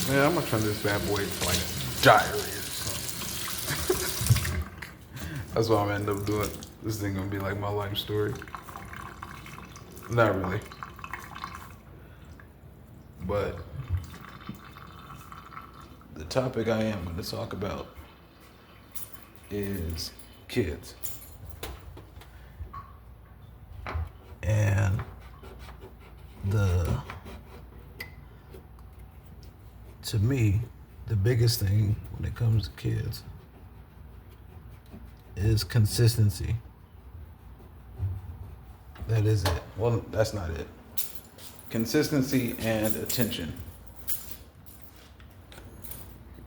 Man, I'm gonna turn this bad boy into like a diary or something. That's what I'm gonna end up doing. This thing gonna be like my life story. Not really, but the topic I am gonna talk about is kids. And the to me, the biggest thing when it comes to kids is consistency. That is it. Well, that's not it. Consistency and attention.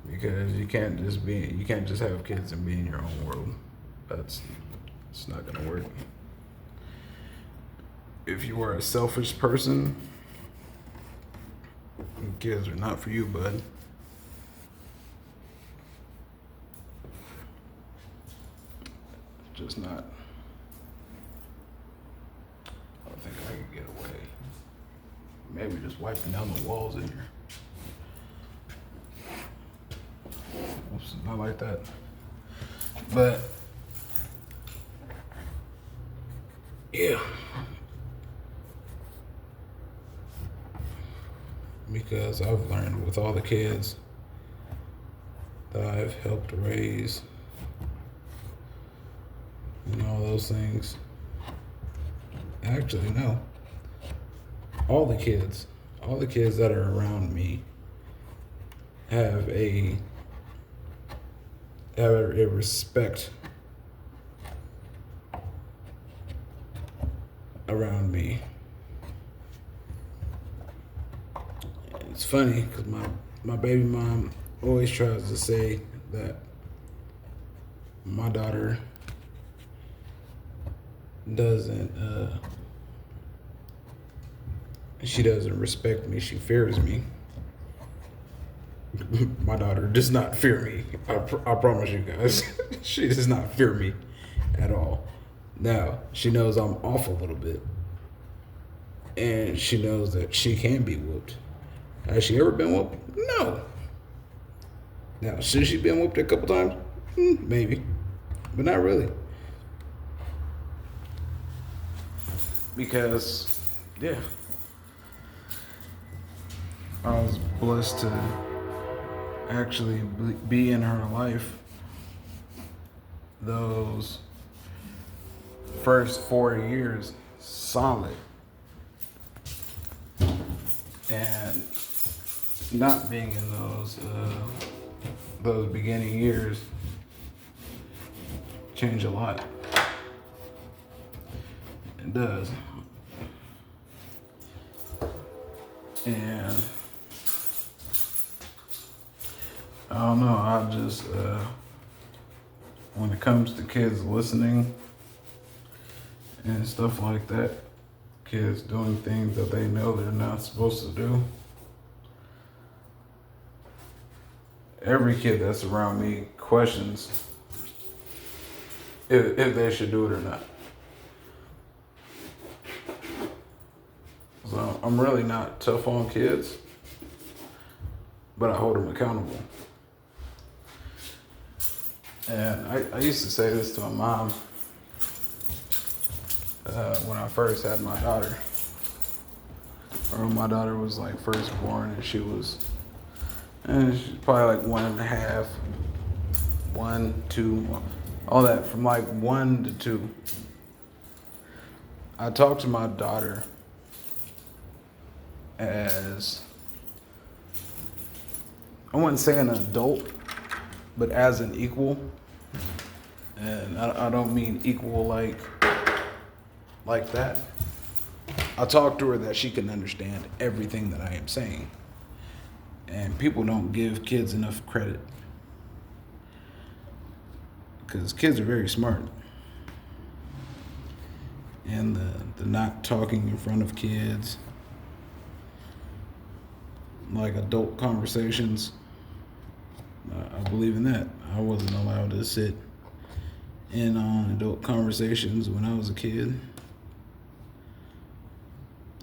Because you can't just have kids and be in your own world. It's not gonna work. If you are a selfish person, kids are not for you, bud. Just not. I don't think I can get away. Maybe just wiping down the walls in here. Oops, not like that. But yeah. Because I've learned with all the kids that I've helped raise and all those things. Actually, no. All the kids that are around me have a respect around me. It's funny because my baby mom always tries to say that my daughter she doesn't respect me, she fears me. My daughter does not fear me. I promise you guys. She does not fear me at all. Now, she knows I'm off a little bit. And she knows that she can be whooped. Has she ever been whooped? No. Now, should she been whooped a couple times? Maybe. But not really. Because, yeah. I was blessed to actually be in her life those first 4 years solid. And not being in those beginning years change a lot. It does. And I don't know, I just when it comes to kids listening and stuff like that, kids doing things that they know they're not supposed to do. Every kid that's around me questions if they should do it or not. So I'm really not tough on kids, but I hold them accountable. And I used to say this to my mom when I first had my daughter. Or when my daughter was like first born and she's probably like 1.5, 1, 2, all that from like 1 to 2. I talked to my daughter as, I wouldn't say an adult, but as an equal. And I don't mean equal like that. I talk to her that she can understand everything that I am saying. And people don't give kids enough credit. Because kids are very smart. And the not talking in front of kids, like adult conversations, I believe in that. I wasn't allowed to sit in on adult conversations when I was a kid.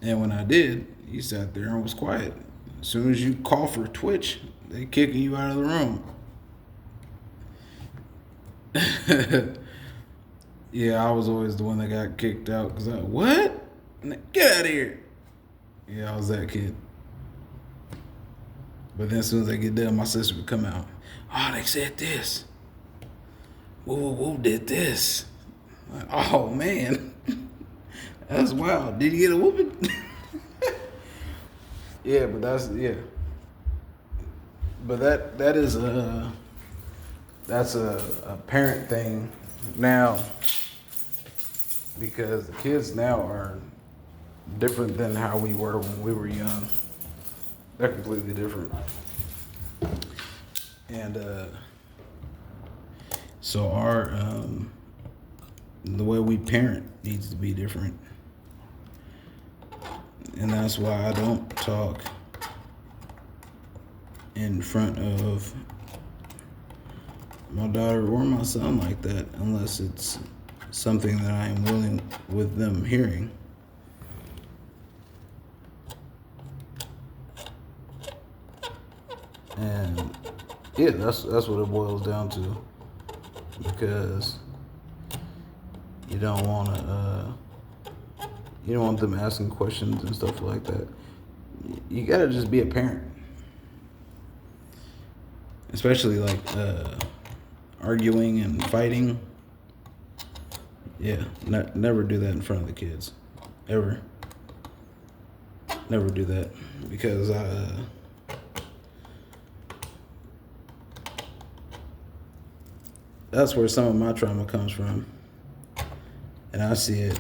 And when I did, you sat there and was quiet. As soon as you cough or twitch, they kicking you out of the room. Yeah, I was always the one that got kicked out because what? Get out of here. Yeah, I was that kid. But then as soon as I get done, my sister would come out. Oh, they said this. Whoa, did this. Like, oh, man. That's wild. Did you get a whooping? Yeah, but But that is that's a parent thing now, because the kids now are different than how we were when we were young. They're completely different. And so our the way we parent needs to be different. And that's why I don't talk in front of my daughter or my son like that unless it's something that I am willing with them hearing. And yeah, that's what it boils down to, because you don't want them asking questions and stuff like that. You gotta just be a parent, especially like arguing and fighting. Yeah, never do that in front of the kids, ever. Never do that, because that's where some of my trauma comes from, and I see it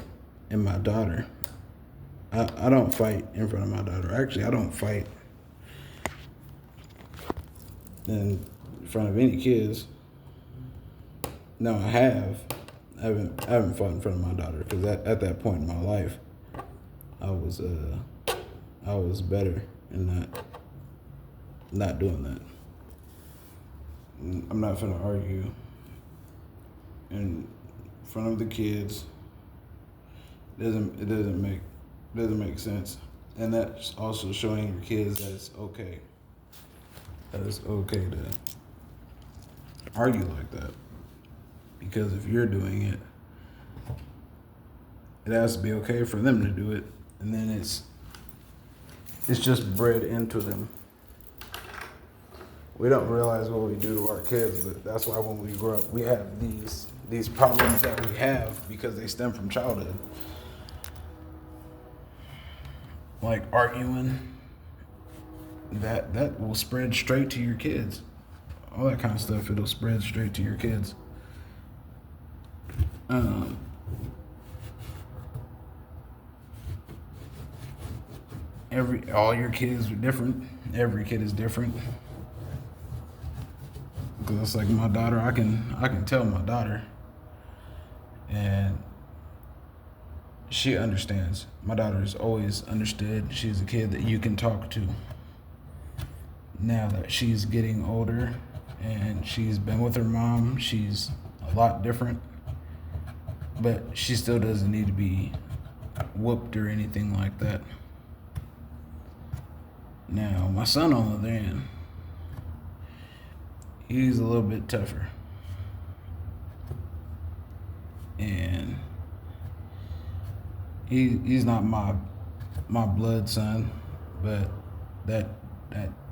in my daughter. I don't fight in front of my daughter. Actually, I don't fight in front of any kids. No, I have. I haven't fought in front of my daughter, because at that point in my life, I was better in not doing that. I'm not finna argue in front of the kids. It doesn't make sense. And that's also showing your kids that it's okay. That it's okay to argue like that. Because if you're doing it, it has to be okay for them to do it. And then it's just bred into them. We don't realize what we do to our kids, but that's why when we grow up, we have these problems that we have, because they stem from childhood. Like arguing, that will spread straight to your kids. All that kind of stuff, it'll spread straight to your kids. All your kids are different. Every kid is different. Because it's like my daughter, I can tell my daughter, and she understands. My daughter has always understood. She's a kid that you can talk to. Now that she's getting older and she's been with her mom, she's a lot different. But she still doesn't need to be whooped or anything like that. Now, my son, on the other hand, he's a little bit tougher. And he's not my blood son, but that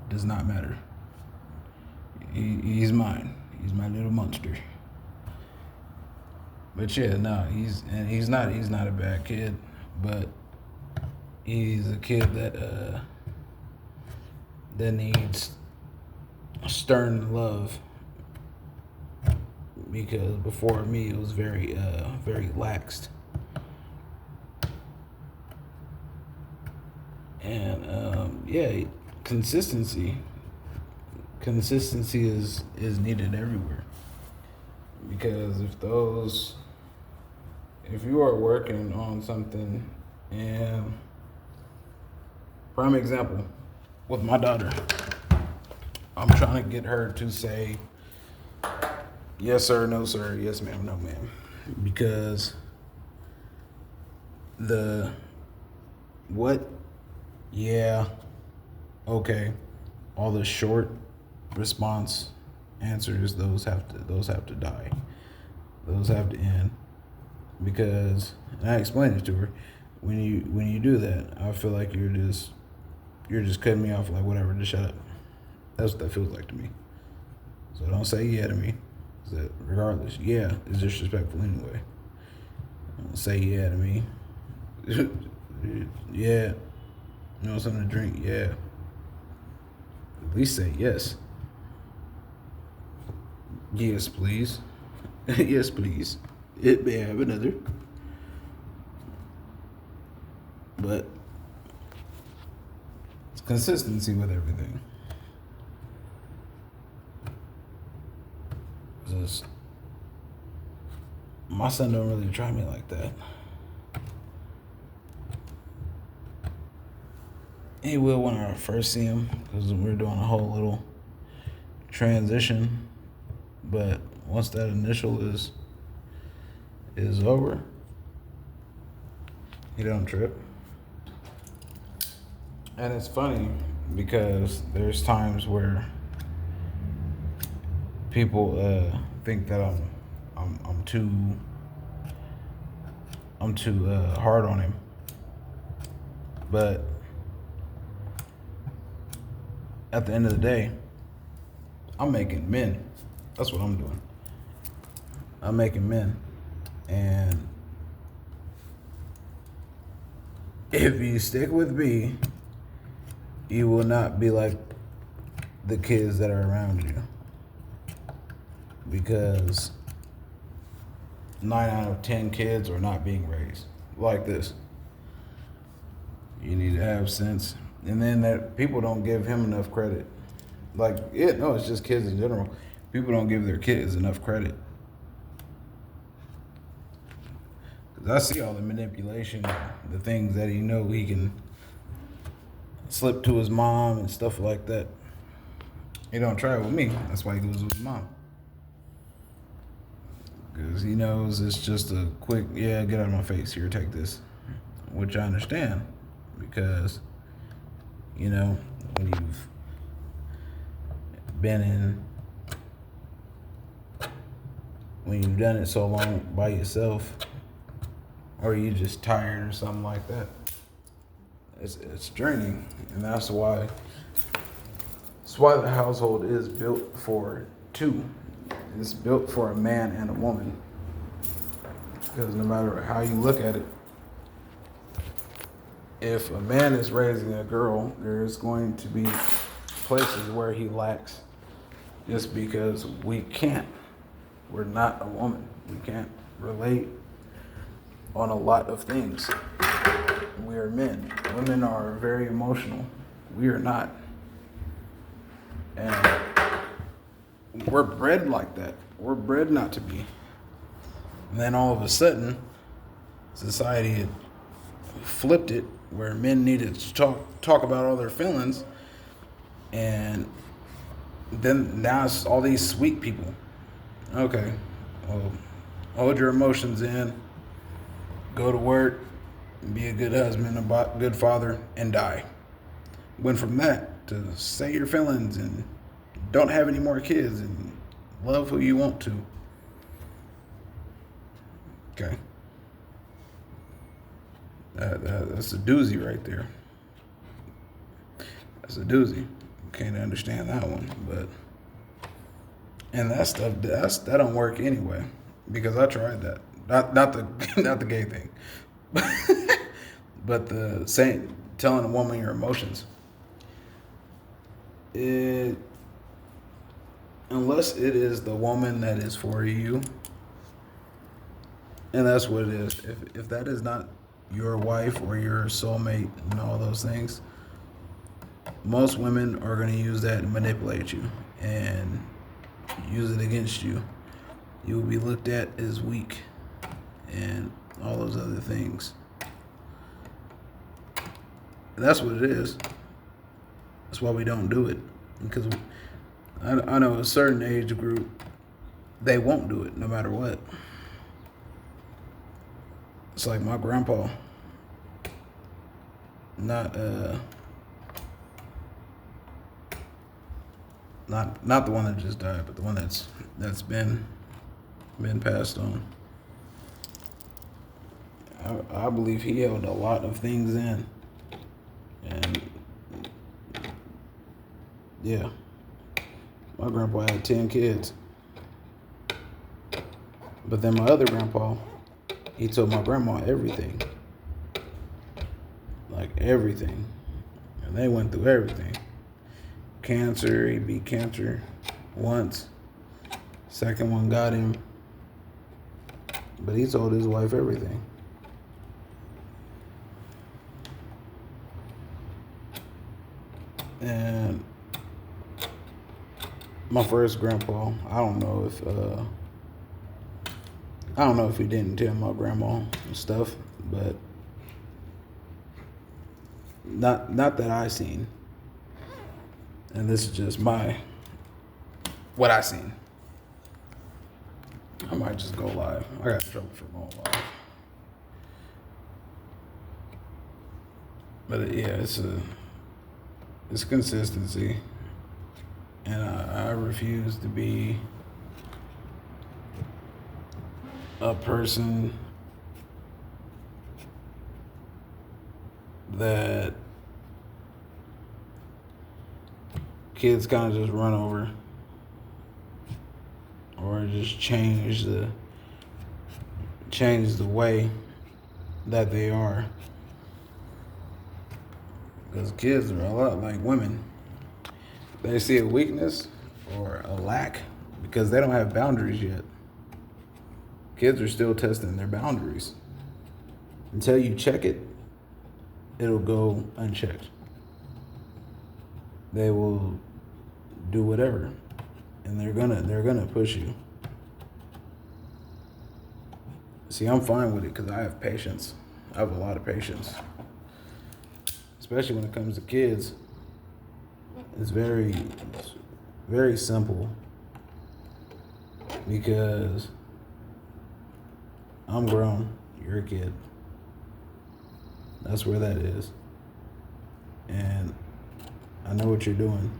does not matter. He's mine. He's my little monster. But yeah, no, he's not a bad kid, but he's a kid that needs stern love, because before me it was very laxed. And yeah, consistency is needed everywhere, because if you are working on something, and prime example with my daughter, I'm trying to get her to say yes sir, no sir, yes ma'am, no ma'am, because the what, yeah, okay, all the short response answers, those have to die. Those have to end because, and I explained it to her. When you do that, I feel like you're just cutting me off. Like, whatever, just shut up. That's what that feels like to me. So don't say yeah to me. That regardless, yeah is disrespectful anyway. Don't say yeah to me. Yeah, you know something to drink? Yeah. At least say yes. Yes, please. Yes, please. It may have another. But it's consistency with everything. Just, my son don't really try me like that. He will when I first see him because we're doing a whole little transition. But once that initial is over, he don't trip. And it's funny because there's times where people think that I'm too hard on him, but at the end of the day, I'm making men. That's what I'm doing. I'm making men, and if you stick with me, you will not be like the kids that are around you. Because 9 out of 10 kids are not being raised like this. You need to have sense. And then that people don't give him enough credit. Like, yeah, no, it's just kids in general. People don't give their kids enough credit. Because I see all the manipulation, the things that he can slip to his mom and stuff like that. He don't try it with me. That's why he goes with his mom. Because he knows it's just a quick, yeah, get out of my face, here, take this. Which I understand. Because, when you've when you've done it so long by yourself, or you just tired or something like that, it's draining. And that's why the household is built for two. It's built for a man and a woman. Because no matter how you look at it, if a man is raising a girl, there's going to be places where he lacks just because we can't. We're not a woman. We can't relate on a lot of things. We are men. Women are very emotional. We are not. And we're bred like that. We're bred not to be. And then all of a sudden, society had flipped it where men needed to talk about all their feelings, and then now it's all these sweet people. Okay, well, hold your emotions in, go to work, be a good husband, a good father, and die. Went from that to say your feelings and don't have any more kids and love who you want to. Okay. That's a doozy right there. That's a doozy. Can't understand that one, but and that stuff that don't work anyway because I tried that. Not the gay thing, but the saying telling a woman your emotions. Unless it is the woman that is for you, and that's what it is. If that is not your wife or your soulmate and all those things, most women are going to use that to manipulate you and use it against you. You will be looked at as weak and all those other things. That's what it is. That's why we don't do it. Because I know a certain age group, they won't do it no matter what. It's like my grandpa. Not the one that just died, but the one that's been passed on. I believe he held a lot of things in, and yeah, my grandpa had 10 kids, but then my other grandpa, he told my grandma everything, like everything, and they went through everything. Cancer, he beat cancer once. Second one got him, but he told his wife everything. And my first grandpa, I don't know if he didn't tell my grandma and stuff, but not that I seen. And this is just what I seen. I might just go live. I got trouble for going live. But yeah, it's consistency. And I refuse to be a person that kids kind of just run over or just change the way that they are. Because kids are a lot like women. They see a weakness or a lack because they don't have boundaries yet. Kids are still testing their boundaries. Until you check it, it'll go unchecked. They will do whatever, and they're gonna push you. See, I'm fine with it because I have patience. I have a lot of patience, especially when it comes to kids. It's very simple because I'm grown, you're a kid. That's where that is. And I know what you're doing.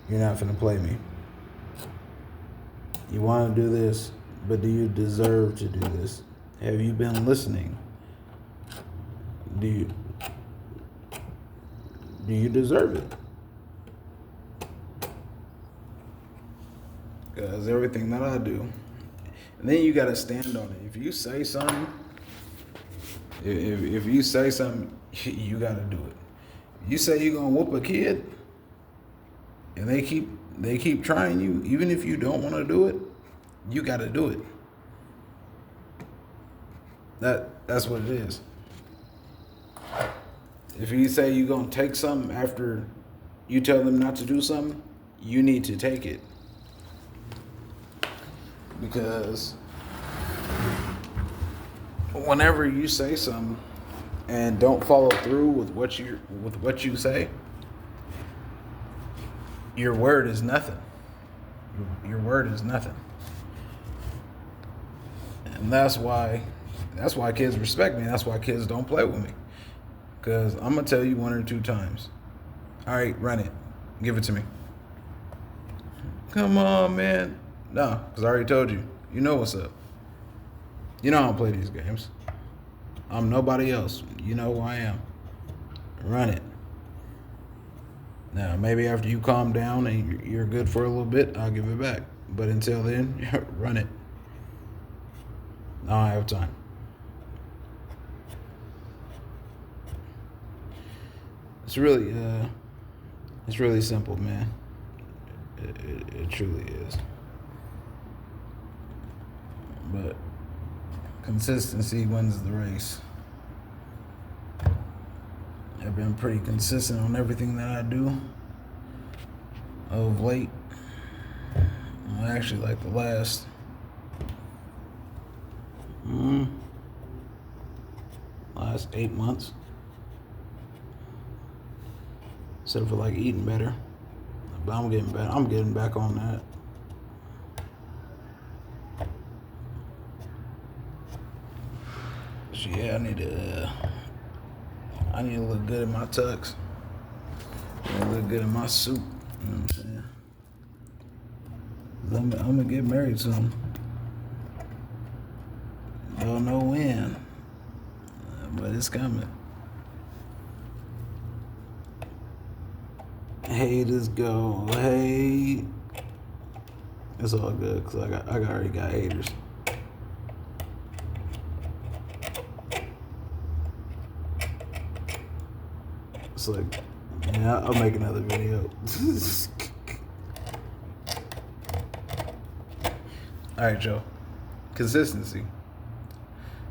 You're not finna play me. You want to do this, but do you deserve to do this? Have you been listening? Do you deserve it? Because everything that I do. And then you got to stand on it. If you say something, if you say something, you got to do it. You say you're going to whoop a kid, and they keep trying you, even if you don't want to do it, you got to do it. That's what it is. If you say you're going to take something after you tell them not to do something, you need to take it. Because whenever you say something and don't follow through with what you say, your word is nothing. Your word is nothing. And that's why kids respect me. That's why kids don't play with me. Because I'm going to tell you 1 or 2 times. All right, run it. Give it to me. Come on, man. No, because I already told you. You know what's up. You know I don't play these games. I'm nobody else. You know who I am. Run it. Now, maybe after you calm down and you're good for a little bit, I'll give it back. But until then, run it. I don't have time. It's really simple, man. It truly is. But consistency wins the race. I've been pretty consistent on everything that I do of late. Actually, like the last 8 months. Except for like eating better. But I'm getting better. I'm getting back on that. So yeah, I need to look good in my tux. I need to look good in my suit. You know what I'm saying? I'm gonna get married soon. Don't know when, but it's coming. Haters go hate. It's all good because I already got haters. It's like, yeah, I'll make another video. All right, Joe. Consistency,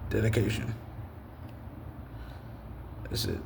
dedication. That's it.